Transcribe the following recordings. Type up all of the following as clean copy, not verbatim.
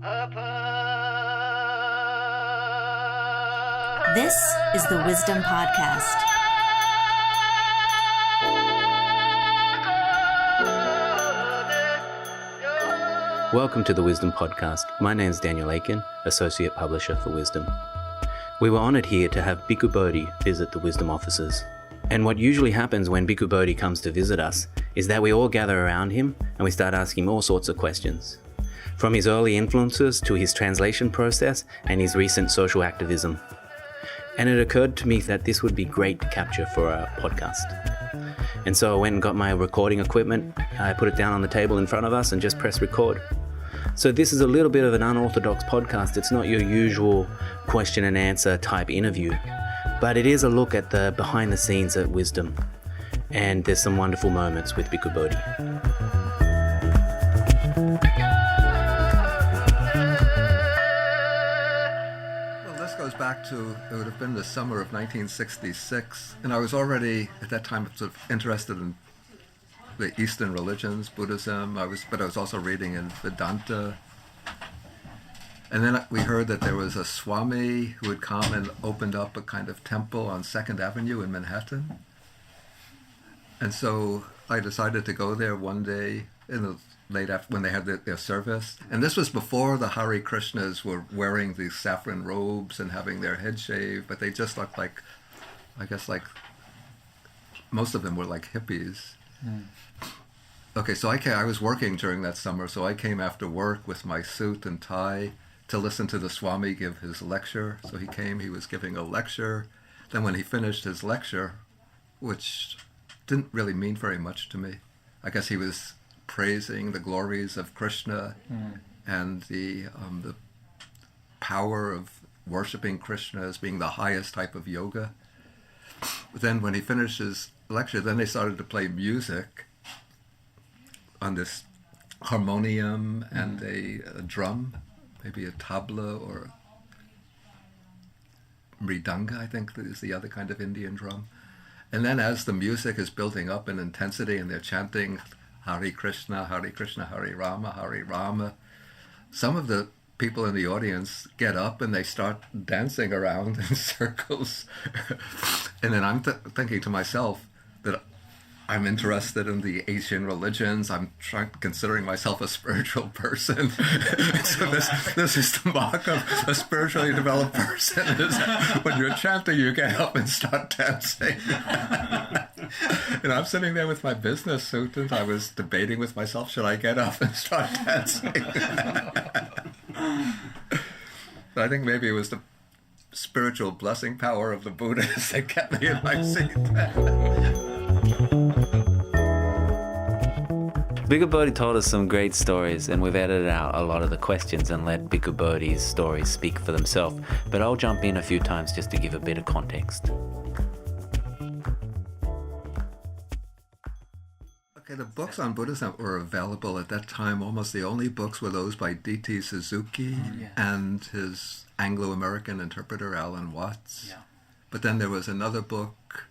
This is the Wisdom Podcast. Welcome to the Wisdom Podcast. My name is Daniel Aiken, Associate Publisher for Wisdom. We were honoured here to have Bhikkhu Bodhi visit the Wisdom offices. And what usually happens when Bhikkhu Bodhi comes to visit us is that we all gather around him and we start asking him all sorts of questions. From his early influences to his translation process and his recent social activism. And it occurred to me that this would be great to capture for our podcast. And so I went and got my recording equipment, I put it down on the table in front of us and just pressed record. So this is a little bit of an unorthodox podcast. It's not your usual question and answer type interview, but it is a look at the behind the scenes at Wisdom. And there's some wonderful moments with Bhikkhu Bodhi. Well, this goes back to, it would have been the summer of 1966, and I was already at that time sort of interested in the Eastern religions, Buddhism. But I was also reading in Vedanta. And then we heard that there was a Swami who had come and opened up a kind of temple on 2nd Avenue in Manhattan. And so I decided to go there one day in the late after, when they had their service. And this was before the Hare Krishnas were wearing these saffron robes and having their head shaved, but they just looked like, I guess like, most of them were like hippies. Mm. Okay, so I was working during that summer, so I came after work with my suit and tie to listen to the Swami give his lecture. So he came, he was giving a lecture. Then when he finished his lecture, which didn't really mean very much to me, I guess he was praising the glories of Krishna and the power of worshiping Krishna as being the highest type of yoga. Then when he finished his lecture, then they started to play music on this harmonium and a drum, maybe a tabla or mridanga, I think is the other kind of Indian drum. And then as the music is building up in intensity and they're chanting Hare Krishna, Hare Rama, some of the people in the audience get up and they start dancing around in circles. And then I'm thinking to myself that I'm interested in the Asian religions. I'm considering myself a spiritual person. So this is the mark of a spiritually developed person. Is when you're chanting, you get up and start dancing. And I'm sitting there with my business suit, and I was debating with myself, should I get up and start dancing? But I think maybe it was the spiritual blessing power of the Buddhists that kept me in my seat. Bhikkhu Bodhi told us some great stories, and we've edited out a lot of the questions and let Bhikkhu Bodhi's stories speak for themselves. But I'll jump in a few times just to give a bit of context. Okay, the books on Buddhism were available at that time. Almost the only books were those by D.T. Suzuki and his Anglo-American interpreter, Alan Watts. Yeah. But then there was another book.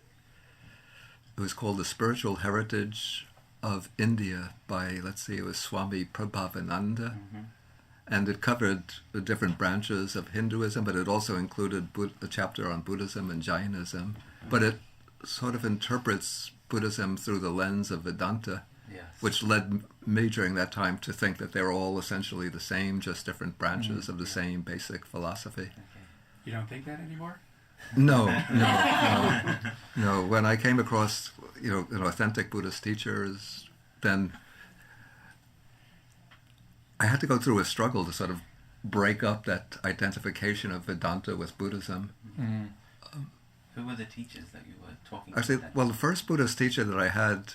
It was called The Spiritual Heritage of India by, it was Swami Prabhavananda. And it covered the different branches of Hinduism, but it also included a chapter on Buddhism and Jainism. But it sort of interprets Buddhism through the lens of Vedanta, which led me during that time to think that they're all essentially the same, just different branches of the same basic philosophy. Okay. You don't think that anymore? No. When I came across, an authentic Buddhist teachers, then I had to go through a struggle to sort of break up that identification of Vedanta with Buddhism. Mm-hmm. Who were the teachers that you were talking Actually, to? well, the first Buddhist teacher that I had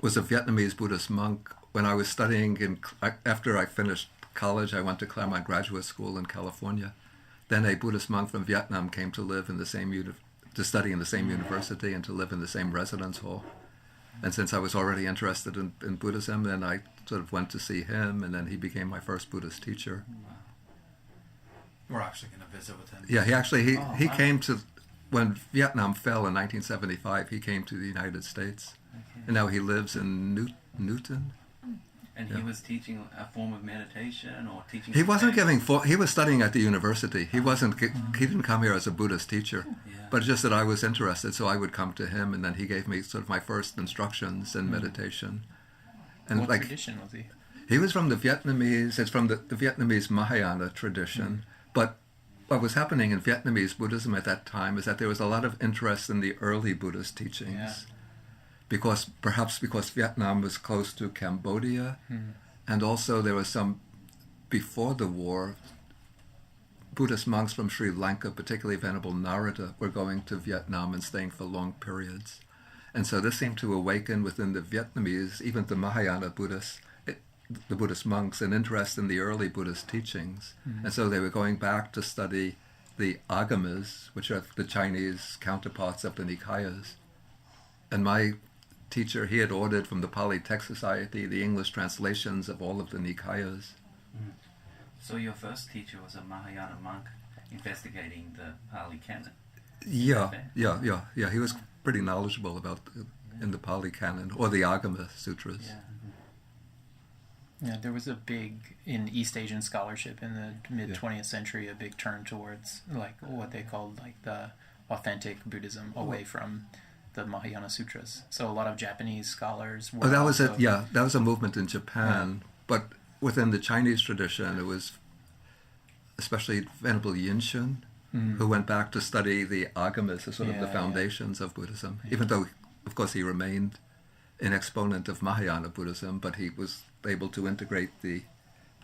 was a Vietnamese Buddhist monk. When I was studying, after I finished college, I went to Claremont Graduate School in California. Then a Buddhist monk from Vietnam came to live in the same to study in the same university and to live in the same residence hall. And since I was already interested in Buddhism, then I sort of went to see him, and then he became my first Buddhist teacher. Wow. We're actually going to visit with him. Yeah, he came to, when Vietnam fell in 1975, he came to the United States. Okay. And now he lives in Newton. And he was teaching a form of meditation or teaching... He wasn't he was studying at the university. He didn't come here as a Buddhist teacher, but just that I was interested, so I would come to him, and then he gave me sort of my first instructions in meditation. And what tradition was he? He was from the Vietnamese, it's from the Vietnamese Mahayana tradition, but what was happening in Vietnamese Buddhism at that time is that there was a lot of interest in the early Buddhist teachings. Perhaps because Vietnam was close to Cambodia, and also there was some, before the war, Buddhist monks from Sri Lanka, particularly Venerable Narada, were going to Vietnam and staying for long periods. And so this seemed to awaken within the Vietnamese, even the Mahayana Buddhists, the Buddhist monks, an interest in the early Buddhist teachings. And so they were going back to study the Agamas, which are the Chinese counterparts of the Nikayas. And my teacher, he had ordered from the Pali Text Society the English translations of all of the Nikayas. So your first teacher was a Mahayana monk investigating the Pali Canon? Yeah. He was pretty knowledgeable about in the Pali Canon, or the Agama Sutras. Yeah, there was a big, in East Asian scholarship in the mid-20th century, a big turn towards like what they called like the authentic Buddhism, away from the Mahayana Sutras. So a lot of Japanese scholars were that was it. Yeah, that was a movement in Japan. But within the Chinese tradition, it was especially Venerable Yinshun, who went back to study the Agamas as sort of the foundations of Buddhism, even though, of course, he remained an exponent of Mahayana Buddhism, but he was able to integrate the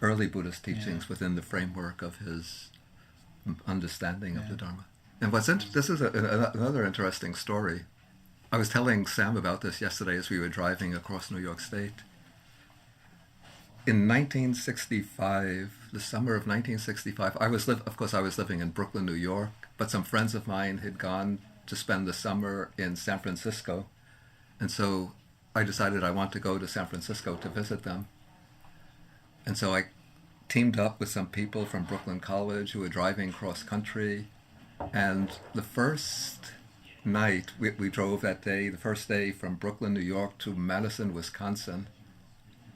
early Buddhist teachings within the framework of his understanding of the Dharma. And this is another interesting story. I was telling Sam about this yesterday as we were driving across New York State. In 1965, the summer of 1965, I was living in Brooklyn, New York, but some friends of mine had gone to spend the summer in San Francisco, and so I decided I want to go to San Francisco to visit them. And so I teamed up with some people from Brooklyn College who were driving cross country, and the first night we drove that day, the first day from Brooklyn, New York to Madison, Wisconsin.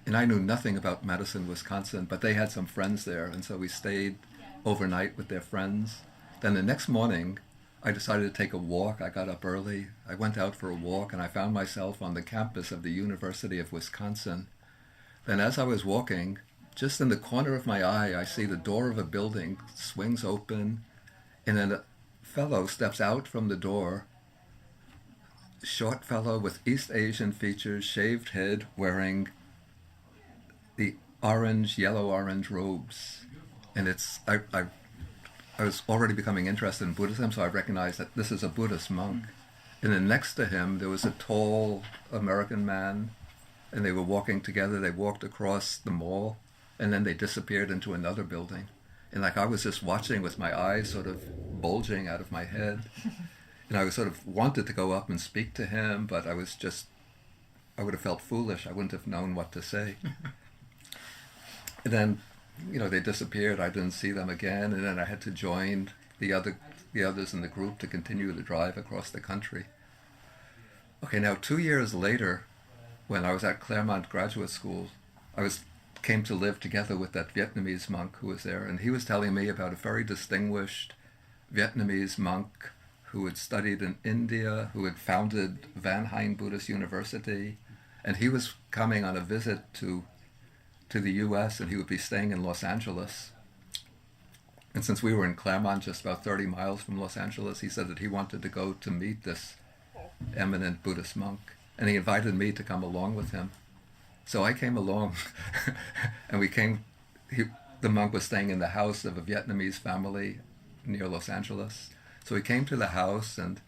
And I knew nothing about Madison, Wisconsin, but they had some friends there, and so we stayed overnight with their friends. Then the next morning, I decided to take a walk. I got up early. I went out for a walk, and I found myself on the campus of the University of Wisconsin. Then as I was walking, just in the corner of my eye, I see the door of a building swings open, and then a fellow steps out from the door, short fellow with East Asian features, shaved head, wearing the yellow-orange robes. And I was already becoming interested in Buddhism, so I recognized that this is a Buddhist monk. And then next to him, there was a tall American man, and they were walking together. They walked across the mall, and then they disappeared into another building. And I was just watching with my eyes sort of bulging out of my head. And I was sort of wanted to go up and speak to him, but I would have felt foolish. I wouldn't have known what to say. And then, they disappeared. I didn't see them again, and then I had to join the others in the group to continue the drive across the country. Okay, now 2 years later, when I was at Claremont Graduate School, came to live together with that Vietnamese monk who was there, and he was telling me about a very distinguished Vietnamese monk who had studied in India, who had founded Van Hine Buddhist University, and he was coming on a visit to the U.S., and he would be staying in Los Angeles. And since we were in Claremont, just about 30 miles from Los Angeles, he said that he wanted to go to meet this eminent Buddhist monk, and he invited me to come along with him. So I came along, and the monk was staying in the house of a Vietnamese family near Los Angeles. So we came to the house, and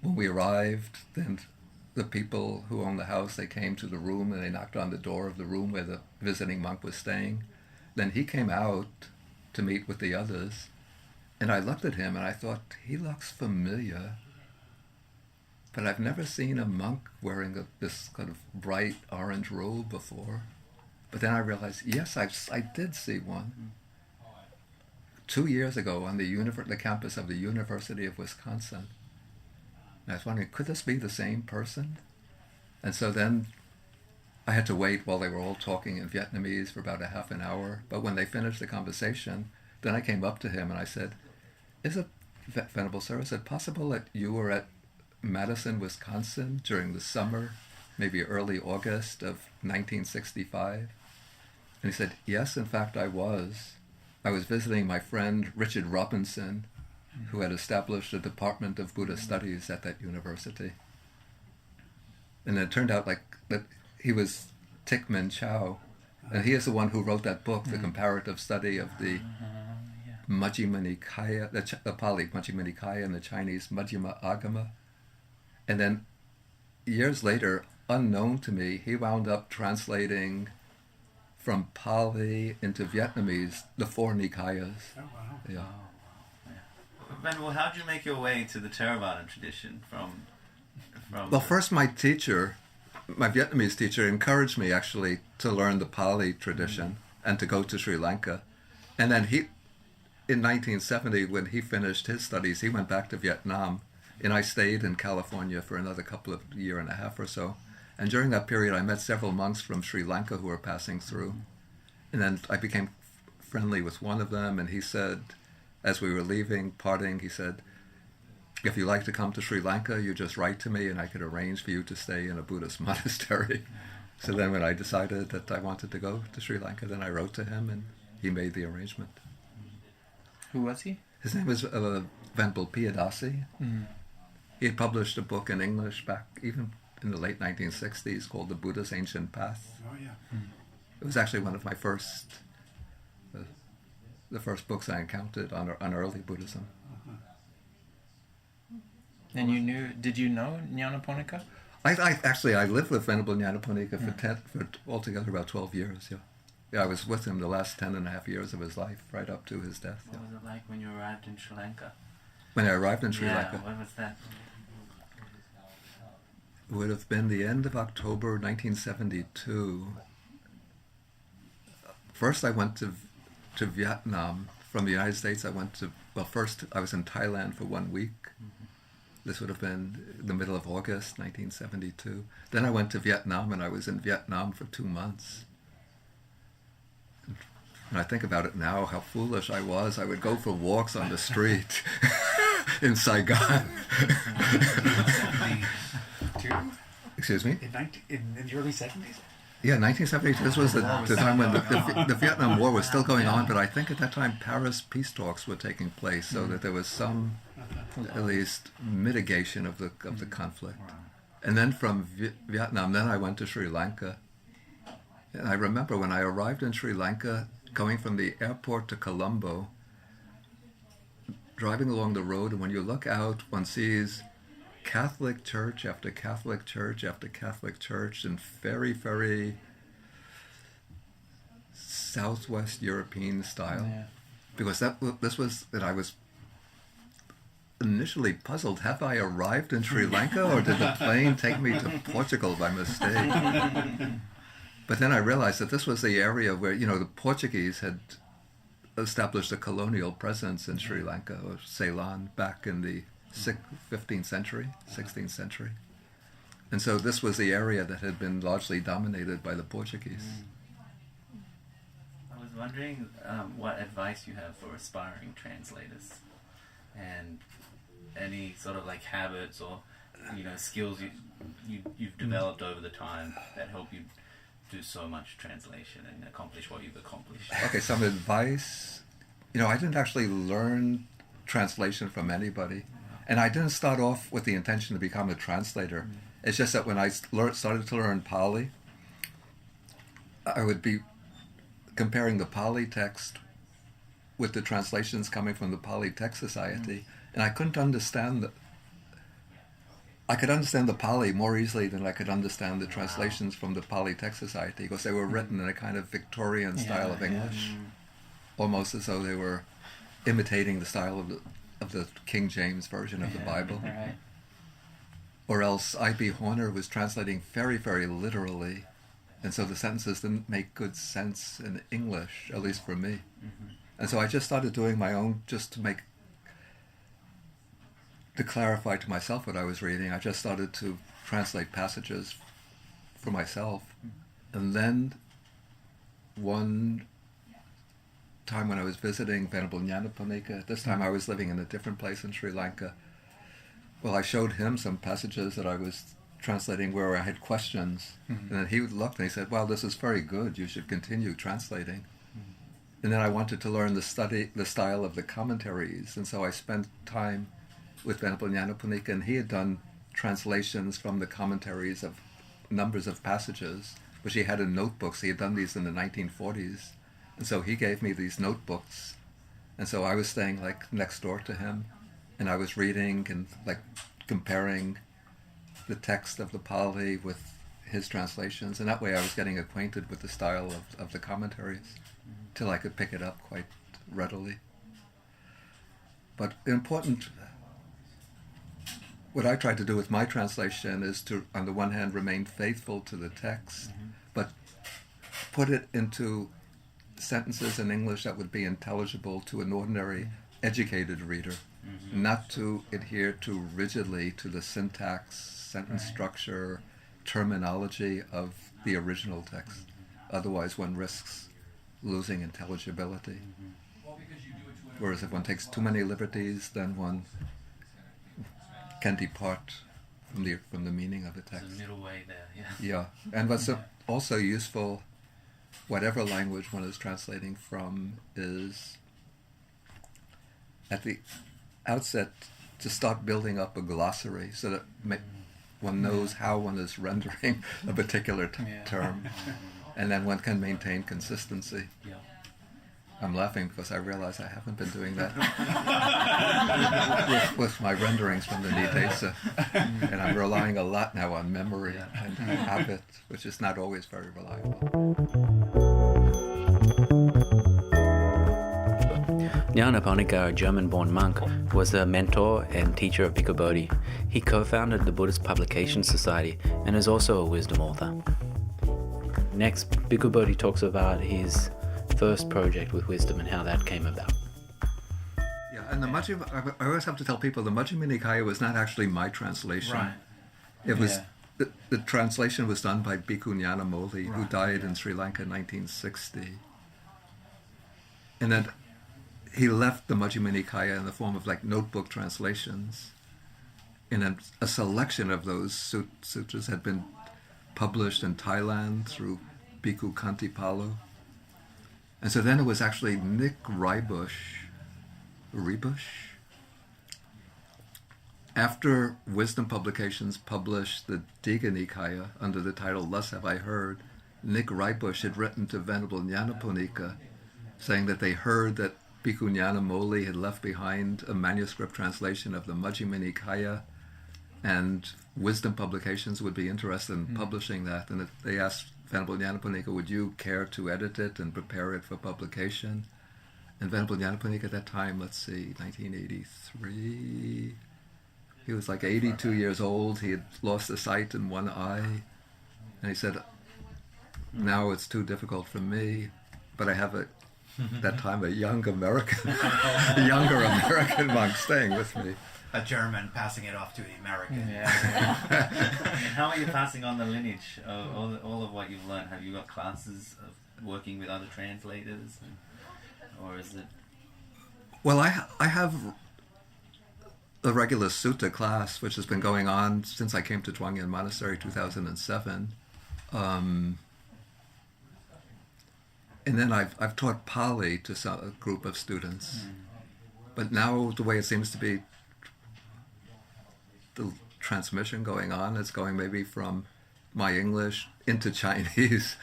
when we arrived, then the people who owned the house, they came to the room, and they knocked on the door of the room where the visiting monk was staying. Then he came out to meet with the others, and I looked at him, and I thought, he looks familiar, but I've never seen a monk wearing this kind of bright orange robe before. But then I realized, yes, I did see one. 2 years ago on the campus of the University of Wisconsin. And I was wondering, could this be the same person? And so then I had to wait while they were all talking in Vietnamese for about a half an hour. But when they finished the conversation, then I came up to him and I said, "Is it, Venerable Sir, is it possible that you were at Madison, Wisconsin during the summer, maybe early August of 1965? And he said, "Yes, in fact, I was. I was visiting my friend Richard Robinson, who had established a Department of Buddhist Studies at that university." And it turned out like that he was Thich Minh Chow, and he is the one who wrote that book, The Comparative Study of the Majjhima Nikaya, the Pali Majjhima Nikaya and the Chinese Majjhima Agama. And then years later, unknown to me, he wound up translating from Pali into Vietnamese the 4 Nikayas. Oh, wow. Yeah. Venerable, how did you make your way to the Theravada tradition from Well, first my teacher, my Vietnamese teacher, encouraged me actually to learn the Pali tradition and to go to Sri Lanka. And then he, in 1970, when he finished his studies, he went back to Vietnam, and I stayed in California for another couple of year and a half or so. And during that period, I met several monks from Sri Lanka who were passing through. And then I became friendly with one of them, and he said, as we were leaving, parting, he said, "If you like to come to Sri Lanka, you just write to me and I could arrange for you to stay in a Buddhist monastery." So then when I decided that I wanted to go to Sri Lanka, then I wrote to him and he made the arrangement. Who was he? His name was Venerable Piyadasi. He had published a book in English back even in the late 1960s called The Buddha's Ancient Path. Oh, yeah. It was actually one of my first, the first books I encountered on early Buddhism. And did you know Nyanaponika? I lived with Venerable Nyanaponika for altogether about 12 years, yeah. Yeah, I was with him the last 10 and a half years of his life, right up to his death. What was it like when you arrived in Sri Lanka? When I arrived in Sri Lanka, What was that? it would have been the end of October 1972. First I went to Vietnam. From the United States I went to, well, first I was in Thailand for 1 week. This would have been the middle of August 1972. Then I went to Vietnam, and I was in Vietnam for 2 months. And I think about it now, how foolish I was. I would go for walks on the street in Saigon. Excuse me? In the early 70s? Yeah, 1972. This was the time when the Vietnam War was still going on, but I think at that time Paris peace talks were taking place, so that there was some, at least, mitigation of the conflict. And then from Vietnam, then I went to Sri Lanka. And I remember when I arrived in Sri Lanka, going from the airport to Colombo, driving along the road, and when you look out, one sees Catholic church after Catholic church after Catholic church in very, very Southwest European style. Yeah. Because this was that I was initially puzzled. Have I arrived in Sri Lanka, or did the plane take me to Portugal by mistake? But then I realized that this was the area where, the Portuguese had established a colonial presence in Sri Lanka, or Ceylon, back in the 15th century, 16th century. And so this was the area that had been largely dominated by the Portuguese. I was wondering what advice you have for aspiring translators, and any sort of like habits or skills you've developed over the time that help you do so much translation and accomplish what you've accomplished. Okay, some advice. I didn't actually learn translation from anybody. And I didn't start off with the intention to become a translator. It's just that when I started to learn Pali, I would be comparing the Pali text with the translations coming from the Pali Text Society, and I couldn't understand I could understand the Pali more easily than I could understand the translations from the Pali Text Society, because they were written in a kind of Victorian style of English, almost as though they were imitating the style of the King James version of the Bible. Right. Or else I.B. Horner was translating very, very literally, and so the sentences didn't make good sense in English, at least for me. And so I just started doing my own, just to clarify to myself what I was reading. I just started to translate passages for myself. And then one time when I was visiting Venerable Nyanaponika, this time I was living in a different place in Sri Lanka. Well, I showed him some passages that I was translating where I had questions. And then he looked and he said, "Well, this is very good. You should continue translating." And then I wanted to learn the style of the commentaries. And so I spent time with Venerable Nyanaponika, and he had done translations from the commentaries of numbers of passages, which he had in notebooks. He had done these in the 1940s. And so he gave me these notebooks. And so I was staying like next door to him, and I was reading and like comparing the text of the Pali with his translations. And that way I was getting acquainted with the style of the commentaries till I could pick it up quite readily. But important, what I try to do with my translation is to, on the one hand, remain faithful to the text, but put it into sentences in English that would be intelligible to an ordinary educated reader, not to adhere too rigidly to the syntax, sentence structure, terminology of the original text. Otherwise one risks losing intelligibility. Whereas if one takes too many liberties, then one can depart from the meaning of the text. There's a middle way there, yeah. Yeah, and what's also useful, whatever language one is translating from, is at the outset to start building up a glossary so that one knows how one is rendering a particular term, and then one can maintain consistency. Yeah. I'm laughing because I realize I haven't been doing that with my renderings from the Nidesa, and I'm relying a lot now on memory and habit, which is not always very reliable. Nyanaponika, a German-born monk, was a mentor and teacher of Bhikkhu Bodhi. He co-founded the Buddhist Publication Society and is also a wisdom author. Next, Bhikkhu Bodhi talks about his first project with wisdom and how that came about. Yeah, and I always have to tell people the Majjhima Nikaya was not actually my translation. Right. It was the translation was done by Bhikkhu Nyanamoli, who died in Sri Lanka in 1960. And then he left the Majjhima Nikaya in the form of like notebook translations. And then a selection of those sutras had been published in Thailand through Bhikkhu Kantipalo. And so then it was actually Nick Reibush, after Wisdom Publications published the Digha Nikaya under the title Thus Have I Heard, Nick Reibush had written to Venerable Nyanaponika saying that they heard that Bhikkhu Nyanamoli had left behind a manuscript translation of the Majjhima Nikaya, and Wisdom Publications would be interested in publishing that. And they asked Venerable Nyanaponika, would you care to edit it and prepare it for publication? And Venerable Nyanaponika at that time, 1983, he was like 82 years old. He had lost the sight in one eye. And he said, now it's too difficult for me, but I have that time a younger American monk staying with me. A German passing it off to the American. And how are you passing on the lineage of all of what you've learned? Have you got classes of working with other translators? Or is it... Well, I have a regular sutta class, which has been going on since I came to Zhuangyan Monastery 2007. And then I've taught Pali to a group of students. But now the way it seems to be, the transmission going on, it's going maybe from my English into Chinese.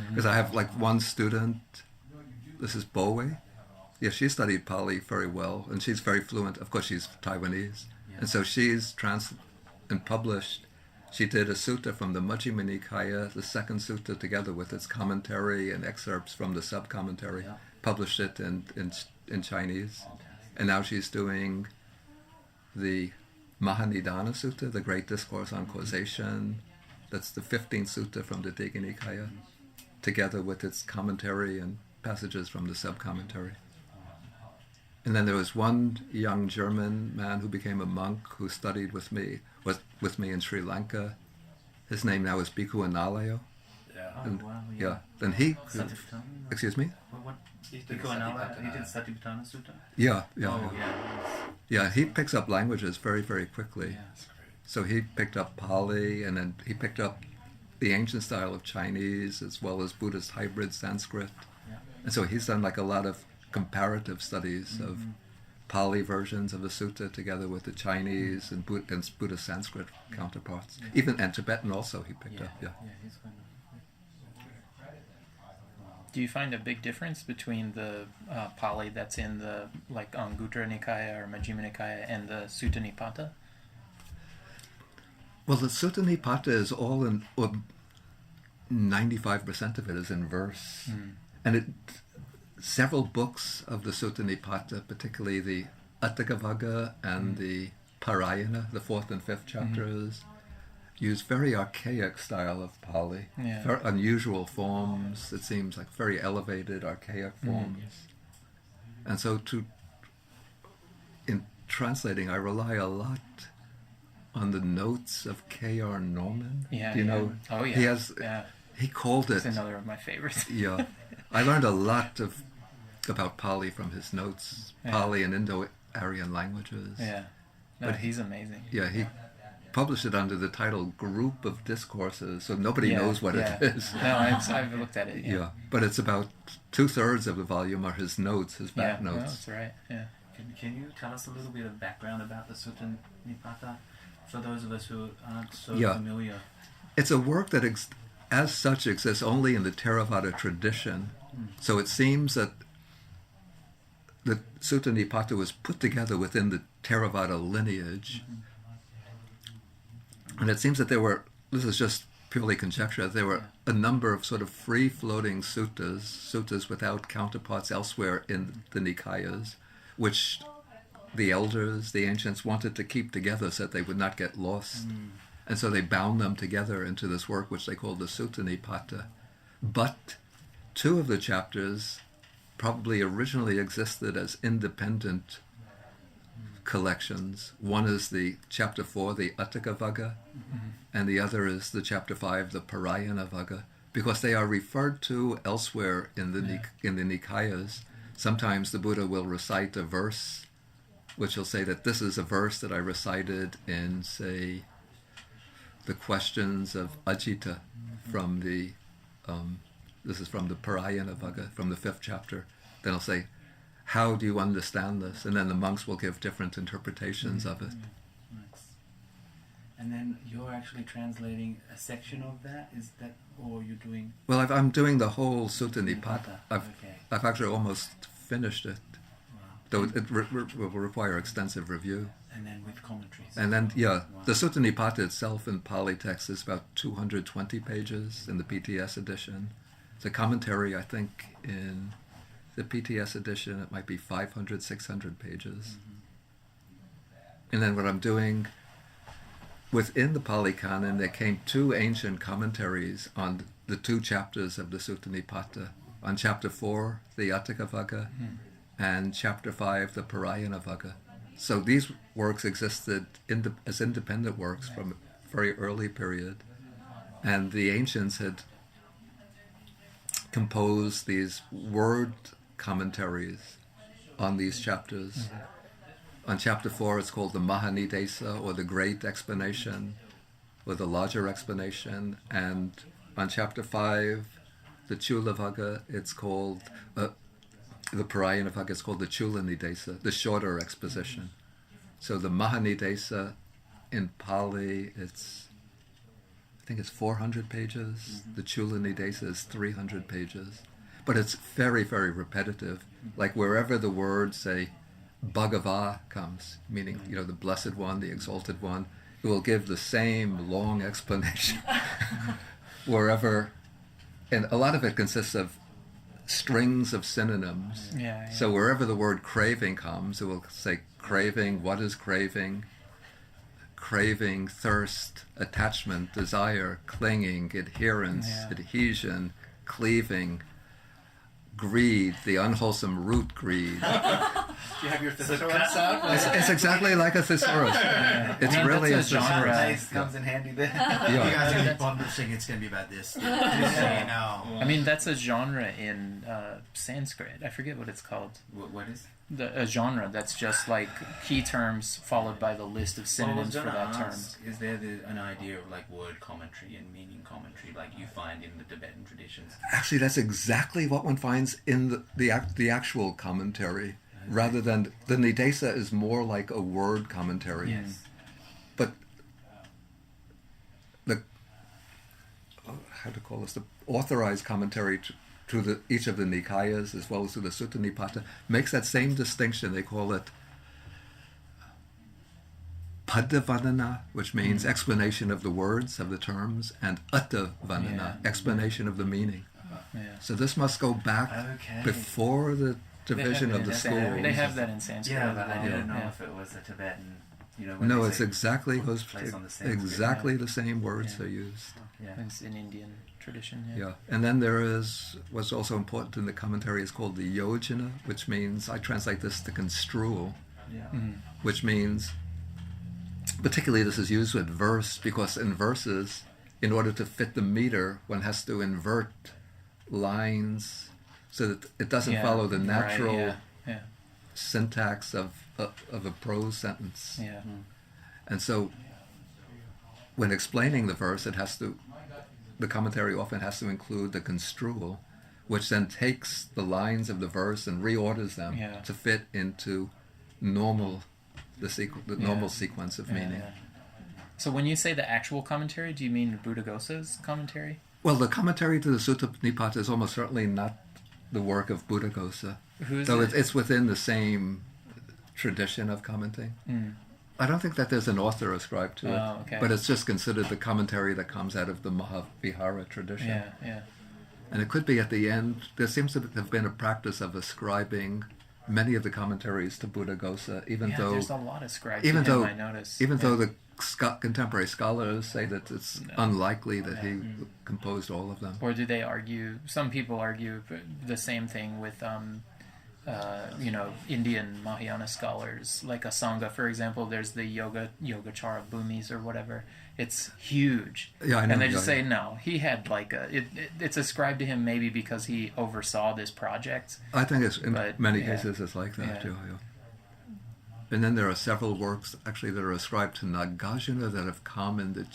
Because I have like one student, this is Bowie. Yeah, she studied Pali very well, and she's very fluent. Of course, she's Taiwanese. And so she's and published. She did a sutta from the Majjhima Nikaya, the second sutta, together with its commentary and excerpts from the sub-commentary, published it in Chinese. And now she's doing the Mahanidana Sutta, the Great Discourse on Causation. That's the 15th sutta from the Digha Nikaya, together with its commentary and passages from the sub-commentary. And then there was one young German man who became a monk who studied was with me in Sri Lanka. His name now is Bhikkhu Analayo. And, wow, yeah. Then he, Satipatthana? excuse me? What? He did Bhikkhu Anala, he did Satipatthana. Satipatthana Sutta? Yeah, yeah. Oh, yeah. yeah. Yeah, he picks up languages very, very quickly. Yeah. So he picked up Pali, and then he picked up the ancient style of Chinese as well as Buddhist hybrid Sanskrit. Yeah. And so he's done like a lot of comparative studies of Pali versions of the sutta together with the Chinese and Buddhist Sanskrit counterparts. Even and Tibetan also he picked up. Yeah. Yeah, he's going to. Do you find a big difference between the Pali that's in the like Anguttara Nikaya or Majjhima Nikaya and the Sutta Nipata? Well, the Sutta Nipata is all in, or 95% of it is in verse. And several books of the Sutta Nipata, particularly the Atthakavagga and the Parayana, the 4th and 5th chapters, use very archaic style of Pali. Yeah. Very unusual forms, it seems like very elevated, archaic forms. And so in translating, I rely a lot on the notes of K.R. Norman. Yeah. Do you know? Oh yeah. He has. Yeah. He called it. It's another of my favorites. Yeah, I learned a lot about Pali from his notes. Yeah. Pali and Indo-Aryan languages. Yeah. No, But he's amazing. Yeah, he published it under the title Group of Discourses, so nobody knows what it is. No, I've looked at it. Yeah, but it's about 2/3 of the volume are his notes, his back No, notes. that's right. Yeah. Can you tell us a little bit of background about the Sutta Nipata for those of us who aren't so Yeah. familiar? It's a work that as such exists only in the Theravada tradition. So it seems that the Sutta Nipata was put together within the Theravada lineage. And it seems that this is just purely conjecture, there were a number of sort of free-floating suttas without counterparts elsewhere in the Nikayas, which the elders, the ancients, wanted to keep together so that they would not get lost. And so they bound them together into this work, which they called the Sutta Nipata. But 2 of the chapters probably originally existed as independent collections. One is the chapter 4, the Atthakavagga, and the other is the chapter 5, the Parayana Vagga, because they are referred to elsewhere in the Nikayas. Sometimes the Buddha will recite a verse, which will say that this is a verse that I recited in, say, the questions of Ajita from the, this is from the Parayana Vagga, from the 5th chapter. Then I'll say, how do you understand this? And then the monks will give different interpretations of it. Nice. And then you're actually translating a section of that? Is that, or you're doing... Well, I'm doing the whole Sutta Nipata. Okay. I've actually almost finished it, Wow. though it will require extensive review. And then with commentaries. And then, yeah, Wow. the Sutta Nipata itself in Pali text is about 220 pages in the PTS edition. The commentary, I think, in the PTS edition, it might be 500, 600 pages. And then what I'm doing, within the Pali Canon, there came 2 ancient commentaries on the 2 chapters of the Sutta Nipata. On chapter 4, the Atthakavagga, and chapter 5, the Parayana Vagga. So these works existed as independent works from a very early period. And the ancients had composed these word commentaries on these chapters. On chapter 4, it's called the Mahanidesa, or the Great Explanation, or the Larger Explanation. And on chapter 5, the Chula Vagga, it's called, the Parayana Vagga is called the Chula Nidesa, the shorter exposition. So the Mahanidesa in Pali, I think it's 400 pages. The Chula Nidesa is 300 pages. But it's very, very repetitive. Like wherever the word, say, Bhagava comes, meaning, the Blessed One, the Exalted One, it will give the same long explanation wherever, and a lot of it consists of strings of synonyms. Yeah. So wherever the word craving comes, it will say craving, what is craving? Craving, thirst, attachment, desire, clinging, adherence, adhesion, cleaving, greed, the unwholesome root greed. Do you have your thesaurus out? It's exactly like a thesaurus. It's I mean, really a that's a genre. thesaurus. Nice, comes in handy there. You Yeah. guys are going to be publishing, it's going to be about this. Just so you know. I mean, that's a genre in Sanskrit. I forget what it's called. What is? A genre that's just like key terms followed by the list of synonyms for that term. Is there an idea of like word commentary and meaning commentary like you find in the Tibetan traditions? Actually, that's exactly what one finds in the actual commentary, rather than the Nidesa is more like a word commentary. Yes. But the how to call this, the authorized commentary to each of the Nikayas as well as to the Sutta Nipata makes that same distinction. They call it Padavanana, which means explanation of the words, of the terms, and Uttavanana, explanation of the meaning. Yeah. So this must go back before the division of the schools. They have that in Sanskrit. Yeah, but I as well. didn't know Yeah. if it was a Tibetan. When No, they it's say exactly puts place on the Sanskrit. exactly the same words Yeah. are used. Yeah. It's in Indian tradition. Yeah, and then there is what's also important in the commentary is called the yojana, which means, I translate this to construal, Yeah. which means, particularly this is used with verse, because in verses, in order to fit the meter, one has to invert lines so that it doesn't follow the natural Yeah. syntax of a prose sentence. Yeah. And so when explaining the verse, the commentary often has to include the construal, which then takes the lines of the verse and reorders them to fit into normal sequence of meaning. Yeah. So when you say the actual commentary, do you mean Buddhaghosa's commentary? Well, the commentary to the Sutta Nipata is almost certainly not the work of Buddhaghosa, Who's though it? it's within the same tradition of commenting. I don't think that there's an author ascribed to it, Oh, okay. but it's just considered the commentary that comes out of the Mahavihara tradition. Yeah. And it could be at the end, there seems to have been a practice of ascribing many of the commentaries to Buddhaghosa, even though there's a lot ascribed even to him, though I notice. even though the contemporary scholars say that it's unlikely that he composed all of them. Or do they argue? Some people argue the same thing with, Indian Mahayana scholars, like Asanga, for example. There's the Yogacara Bhumis or whatever. It's huge, Yeah, I know. and they just say no. He had it's ascribed to him maybe because he oversaw this project. I think it's in But, many yeah. cases it's like that. Yeah. Yeah. And then there are several works actually that are ascribed to Nagarjuna that have come in the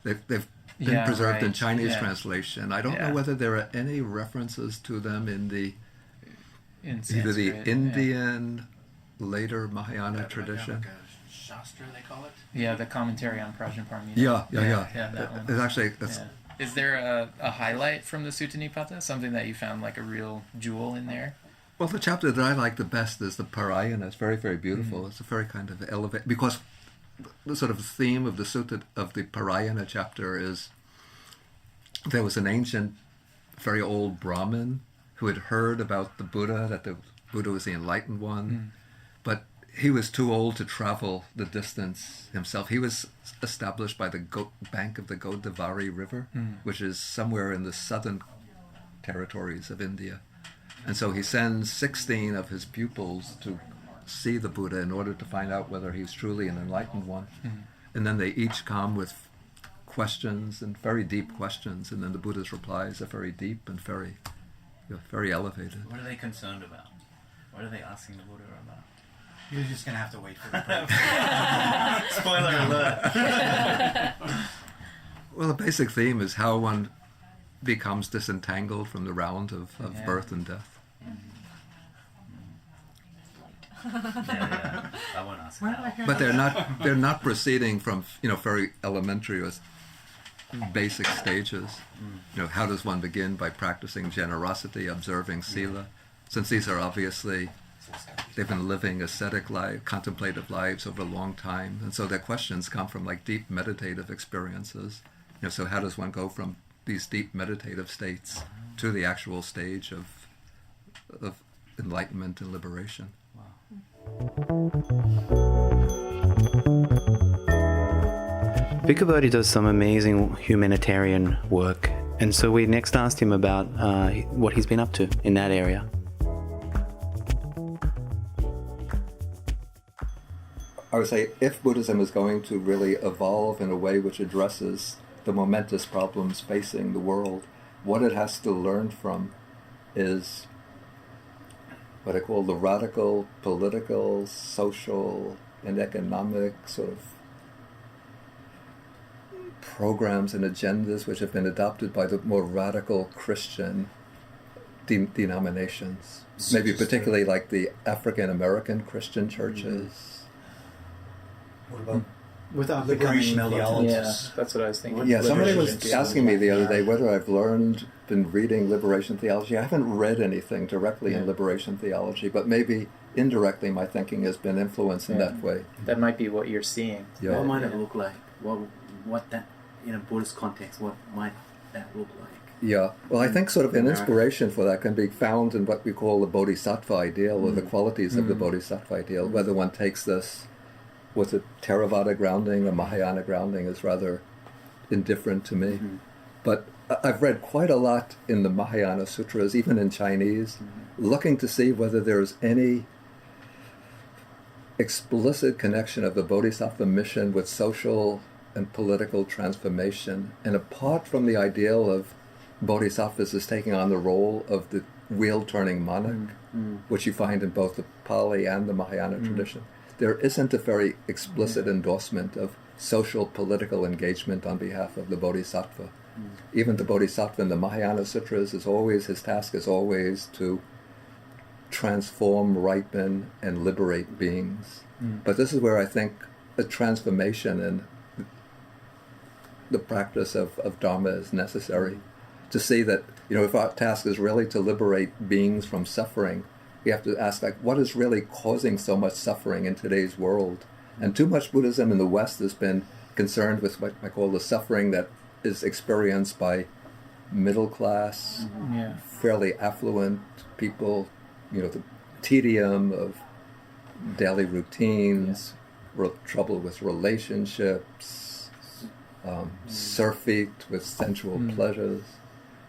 They've been preserved in Chinese translation. I don't know whether there are any references to them in In either the Sanskrit, Indian later Mahayana tradition. Like a Shastra, they call it. Yeah, the commentary on Prajnaparamita. Yeah. Yeah, that one. It's actually Is there a highlight from the Sutta Nipata? Something that you found like a real jewel in there? well, the chapter that I like the best is the Parayana. It's very, very beautiful. It's a very kind of elevate, because the sort of theme of the Sutta of the Parayana chapter is there was an ancient, very old Brahmin who had heard about the Buddha, that the Buddha was the enlightened one, but he was too old to travel the distance himself. He was established by the bank of the Godavari River, which is somewhere in the southern territories of India. And so he sends 16 of his pupils to see the Buddha in order to find out whether he's truly an enlightened one. And then they each come with questions, and very deep questions, and then the Buddha's replies are very deep and very, very elevated. What are they concerned about? What are they asking the Buddha about? You're just going to have to wait for the break. Spoiler alert. Well, the basic theme is how one becomes disentangled from the round of birth and death. Yeah. I won't ask. But they're not proceeding from very elementary or basic stages. How does one begin? By practicing generosity, observing sila, since these are obviously, they've been living ascetic life, contemplative lives over a long time, and so their questions come from like deep meditative experiences. So how does one go from these deep meditative states to the actual stage of enlightenment and liberation? Bhikkhu Bodhi does some amazing humanitarian work And so we next asked him about what he's been up to in that area. I would say if Buddhism is going to really evolve in a way which addresses the momentous problems facing the world, what it has to learn from is what I call the radical political, social, and economic sort of programs and agendas which have been adopted by the more radical Christian denominations. Maybe particularly like the African American Christian churches. What about Without liberation becoming militant. theologists? Yeah, that's what I was thinking. Yeah, somebody was Liberation asking me the other day theology. whether I've been reading liberation theology. I haven't read anything directly in Yeah. liberation theology, but maybe indirectly my thinking has been influenced in Yeah. that way. That might be what you're seeing. Yeah. What might it look like? What that, in a Buddhist context, what might that look like? Yeah, well, I think sort of an America. inspiration for that can be found in what we call the bodhisattva ideal, or the qualities of the bodhisattva ideal. Whether one takes this with a Theravada grounding or Mahayana grounding is rather indifferent to me. But I've read quite a lot in the Mahayana sutras, even in Chinese, looking to see whether there's any explicit connection of the bodhisattva mission with social and political transformation. And apart from the ideal of bodhisattvas as taking on the role of the wheel-turning monarch, which you find in both the Pali and the Mahayana tradition, there isn't a very explicit endorsement of social political engagement on behalf of the bodhisattva. Even the bodhisattva in the Mahayana sutras is always, his task is always to transform, ripen, and liberate beings. But this is where I think a transformation in the practice of Dharma is necessary. To see that, if our task is really to liberate beings from suffering, we have to ask, what is really causing so much suffering in today's world? And too much Buddhism in the West has been concerned with what I call the suffering that is experienced by middle class, Yeah. fairly affluent people, the tedium of daily routines, trouble with relationships, surfeit with sensual pleasures.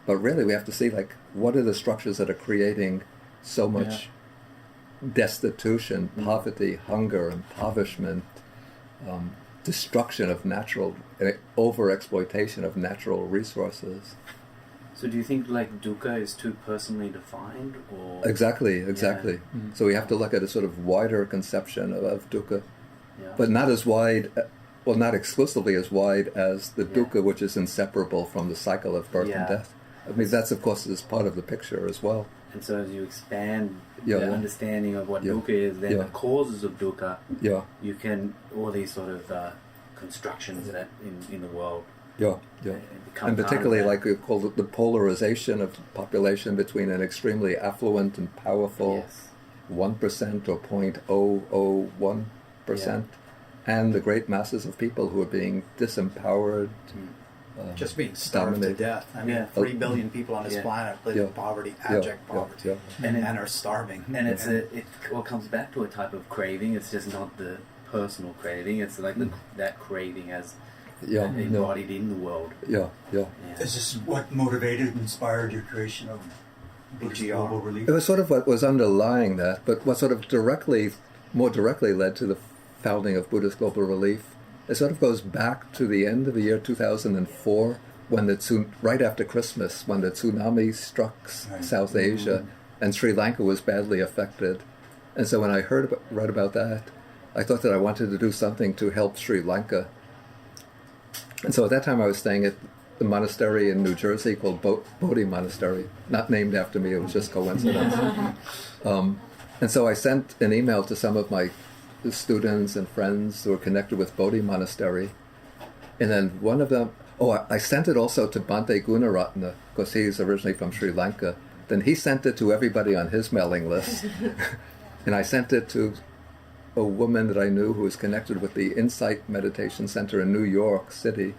But really we have to see, what are the structures that are creating so much destitution, poverty, hunger, impoverishment, destruction of natural, over-exploitation of natural resources. So do you think dukkha is too personally defined, or Exactly. Yeah. So we have to look at a sort of wider conception of dukkha, Yeah. but not as wide, not exclusively as wide as the dukkha which is inseparable from the cycle of birth and death. I mean, that's of course is part of the picture as well. And so as you expand Yeah. the understanding of what Yeah. dukkha is, then Yeah. the causes of dukkha, Yeah, you can, all these sort of constructions that in the world, yeah. become And part of particularly, that. like we call it, the polarization of the population between an extremely affluent and powerful Yes. 1% or 0.001% and the great masses of people who are being disempowered. Just being starved to dominated. death. I mean, Yeah. 3 billion people on this Yeah. planet live Yeah. in poverty, Yeah, abject yeah, poverty, yeah. and are starving. And it all comes back to a type of craving. It's just not the personal craving. It's like that craving as Yeah, no, embodied in the world. yeah. Yeah. Is this what motivated and inspired your creation of Buddhist Global Relief? It was sort of what was underlying that, but what sort of more directly led to the founding of Buddhist Global Relief, it sort of goes back to the end of the year 2004, when right after Christmas, when the tsunami struck South Asia, and Sri Lanka was badly affected. And so when I read about that, I thought that I wanted to do something to help Sri Lanka. And so at that time I was staying at the monastery in New Jersey called Bodhi Monastery, not named after me, it was just coincidence. And so I sent an email to some of my students and friends who were connected with Bodhi Monastery. And then one of them, I sent it also to Bhante Gunaratna, because he's originally from Sri Lanka. Then he sent it to everybody on his mailing list. And I sent it to a woman that I knew who was connected with the Insight Meditation Center in New York City.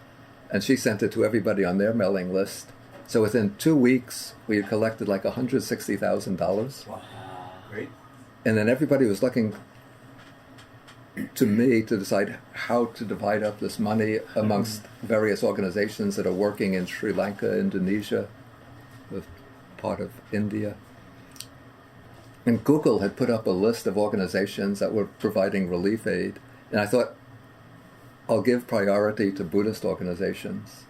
And she sent it to everybody on their mailing list. So within 2 weeks, we had collected like $160,000. Wow. Great. And then everybody was looking to me to decide how to divide up this money amongst various organizations that are working in Sri Lanka, Indonesia, part of India. And Google had put up a list of organizations that were providing relief aid, and I thought, I'll give priority to Buddhist organizations.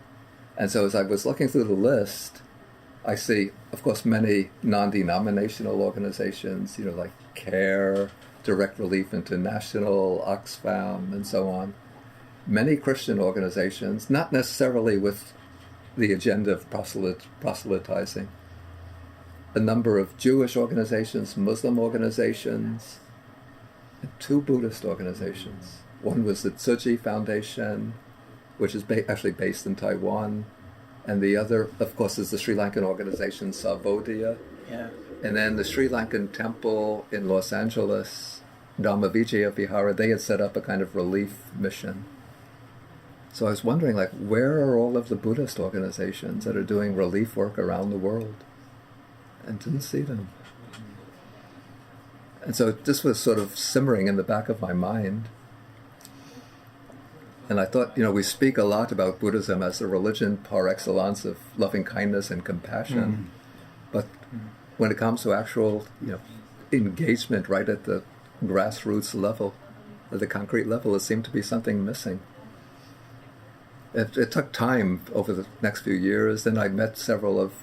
And so as I was looking through the list, I see, of course, many non-denominational organizations, like CARE, Direct Relief International, Oxfam, and so on. Many Christian organizations, not necessarily with the agenda of proselytizing. A number of Jewish organizations, Muslim organizations, and 2 Buddhist organizations. One was the Tzuchi Foundation, which is actually based in Taiwan, and the other, of course, is the Sri Lankan organization Sarvodaya. Yeah. And then the Sri Lankan temple in Los Angeles, Dhammavijaya Vihara, they had set up a kind of relief mission. So I was wondering, where are all of the Buddhist organizations that are doing relief work around the world? And didn't see them. And so this was sort of simmering in the back of my mind. And I thought, we speak a lot about Buddhism as a religion par excellence of loving kindness and compassion. But when it comes to actual, engagement right at the grassroots level, at the concrete level, it seemed to be something missing. It took time over the next few years. Then I met several of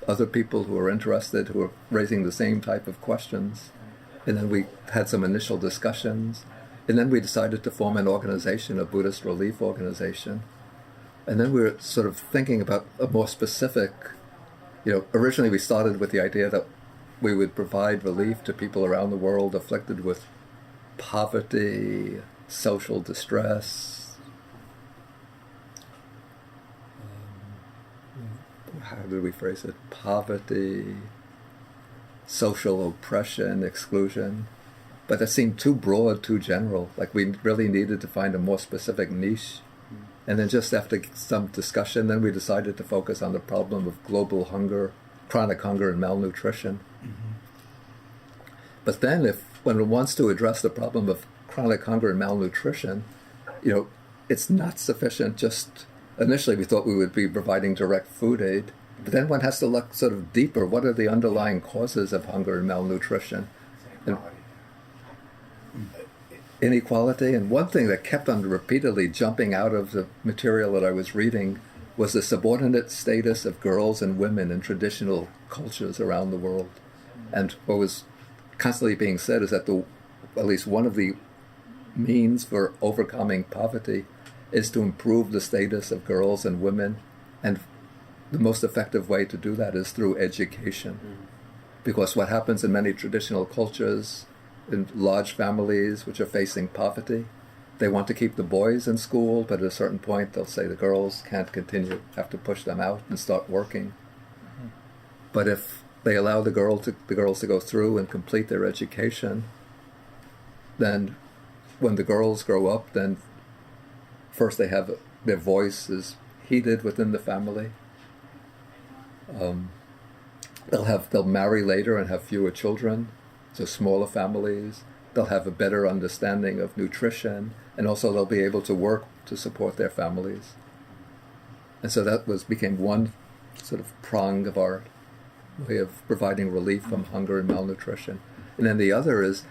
other people who were interested, who were raising the same type of questions. And then we had some initial discussions. And then we decided to form an organization, a Buddhist relief organization. And then we were sort of thinking about a more specific, originally we started with the idea that we would provide relief to people around the world afflicted with poverty, social distress. How did we phrase it? Poverty, social oppression, exclusion. But that seemed too broad, too general. We really needed to find a more specific niche. And then just after some discussion, then we decided to focus on the problem of global hunger, chronic hunger and malnutrition. But then when one wants to address the problem of chronic hunger and malnutrition, it's not sufficient just, initially we thought we would be providing direct food aid, but then one has to look sort of deeper. What are the underlying causes of hunger and malnutrition? And inequality. And one thing that kept on repeatedly jumping out of the material that I was reading was the subordinate status of girls and women in traditional cultures around the world. And what was constantly being said is that at least one of the means for overcoming poverty is to improve the status of girls and women. And the most effective way to do that is through education. Because what happens in many traditional cultures, in large families which are facing poverty, they want to keep the boys in school, but at a certain point they'll say the girls can't continue, have to push them out and start working. But if they allow the girls to go through and complete their education, then when the girls grow up, then first their voice is heeded within the family. They'll marry later and have fewer children, so smaller families. They'll have a better understanding of nutrition, and also they'll be able to work to support their families. And so that became one sort of prong of our way of providing relief from hunger and malnutrition. And then the other is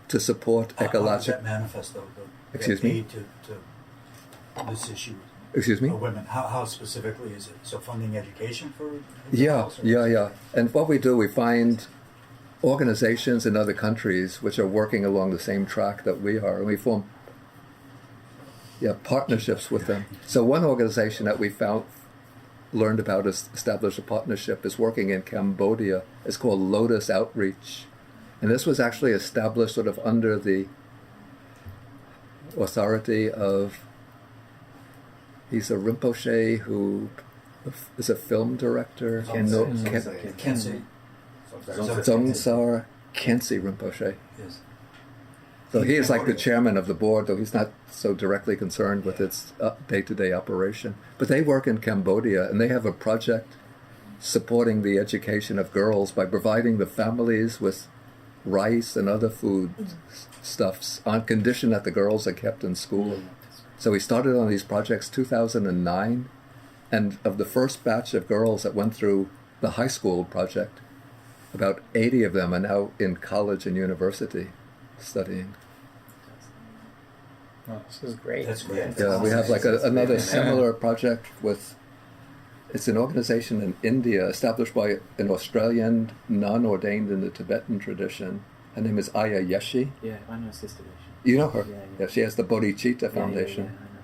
to support ecological... How does that manifest, though? Excuse me? Aid to this issue? Excuse me? For women. How specifically is it? So funding education for... Yeah. And what we do, we find organizations in other countries which are working along the same track that we are, and we form partnerships with them. So one organization that we learned about, established a partnership, is working in Cambodia. It's called Lotus Outreach. And this was actually established sort of under the authority of, he's a Rinpoche who is a film director. Khyentse. Dzongsar Khyentse Rinpoche. Yes. So he is like the chairman of the board, though he's not so directly concerned with its day-to-day operation. But they work in Cambodia, and they have a project supporting the education of girls by providing the families with rice and other food stuffs on condition that the girls are kept in school. So he started on these projects 2009, and of the first batch of girls that went through the high school project, about 80 of them are now in college and university studying. Oh, this is great. That's great. Yeah, we have like another similar project with, it's an organization in India established by an Australian nun ordained in the Tibetan tradition. Her name is Aya Yeshi. Yeah, I know Sister Vision. You know her? Yeah. She has the Bodhicitta Foundation. Yeah, I know her.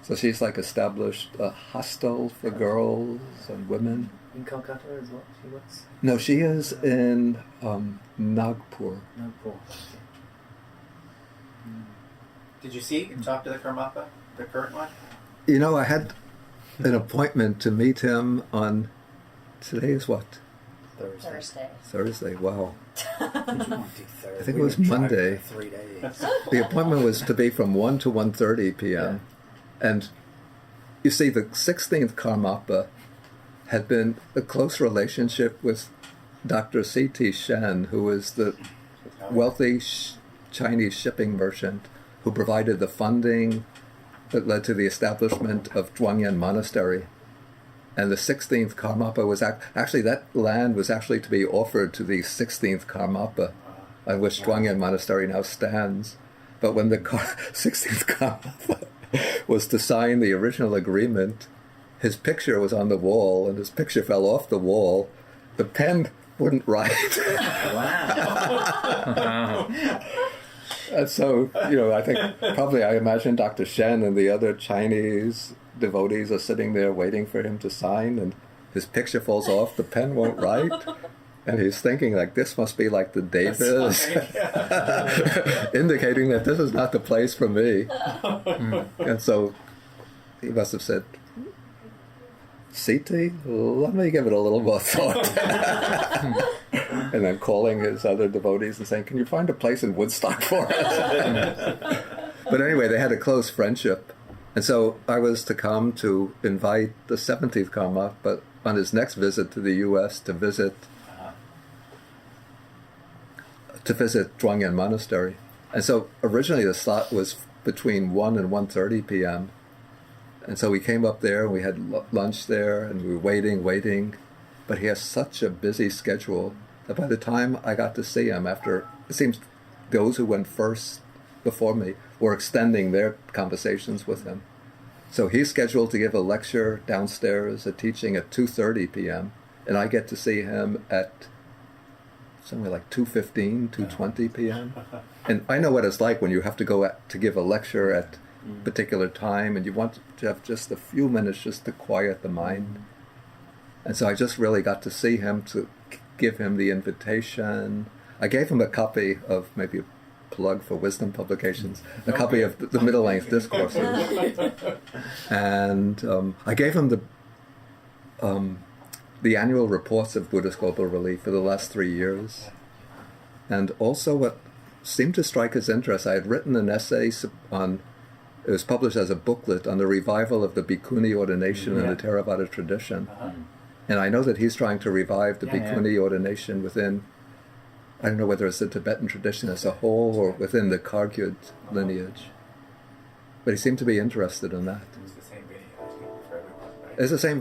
So she's like established a hostel for girls and women. In Calcutta as well, she works? No, she is in Nagpur. No, cool. Did you see and talk to the Karmapa, the current one? You know, I had an appointment to meet him on, today is what? Thursday, wow. I think it was Monday. 3 days. The appointment was to be from 1 to 1:30 p.m. And you see, the 16th Karmapa had been a close relationship with Dr. C.T. Shen, who was the wealthy Chinese shipping merchant who provided the funding that led to the establishment of Zhuangyan Monastery. And the 16th Karmapa was actually, that land was actually to be offered to the 16th Karmapa, on which Zhuangyan Monastery now stands. But when the 16th Karmapa was to sign the original agreement, his picture was on the wall, and his picture fell off the wall. The pen wouldn't write. Wow. And so, I imagine Dr. Shen and the other Chinese devotees are sitting there waiting for him to sign, and his picture falls off, the pen won't write, and he's thinking, like, this must be like the Davis, indicating that this is not the place for me. And so he must have said, CT, let me give it a little more thought. And then calling his other devotees and saying, can you find a place in Woodstock for us? But anyway, they had a close friendship. And so I was to come to invite the 17th Karma, but on his next visit to the U.S. to visit Zhuangyan Monastery. And so originally the slot was between 1 and 1:30 p.m. And so we came up there and we had lunch there and we were waiting. But he has such a busy schedule that by the time I got to see him, after, it seems those who went first before me were extending their conversations with him. So he's scheduled to give a lecture downstairs, a teaching at 2:30 p.m. And I get to see him at somewhere like 2:15, 2:20 p.m. And I know what it's like when you have to go to give a lecture at a particular time and you want to have just a few minutes just to quiet the mind. And so I just really got to see him, to give him the invitation. I gave him a copy of, maybe a plug for Wisdom Publications, a copy of the middle-length discourses. And I gave him the annual reports of Buddhist Global Relief for the last 3 years. And also what seemed to strike his interest, I had written an essay on, it was published as a booklet on the revival of the Bhikkhuni ordination in the Theravada tradition. And I know that he's trying to revive the Bhikkhuni ordination within, I don't know whether it's the Tibetan tradition as a whole or within the Khargyud lineage. But he seemed to be interested in that. It's the same video, I think, for everyone, right? It's the same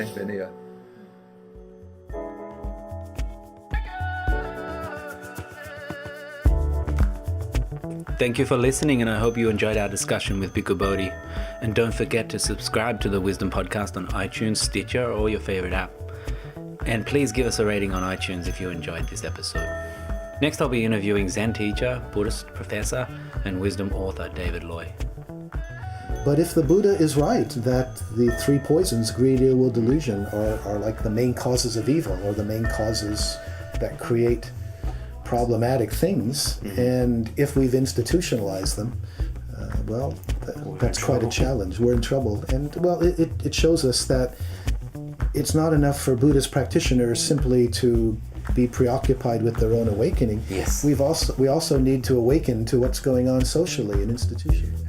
Vinaya. Thank you for listening, and I hope you enjoyed our discussion with Bhikkhu Bodhi. And don't forget to subscribe to the Wisdom Podcast on iTunes, Stitcher, or your favorite app. And please give us a rating on iTunes if you enjoyed this episode. Next, I'll be interviewing Zen teacher, Buddhist professor, and wisdom author David Loy. But if the Buddha is right that the three poisons, greed, ill will, delusion, are like the main causes of evil, or the main causes that create problematic things, and if we've institutionalized them, that's quite a challenge. We're in trouble. And, it shows us that it's not enough for Buddhist practitioners simply to be preoccupied with their own awakening. Yes. We also need to awaken to what's going on socially in institutions.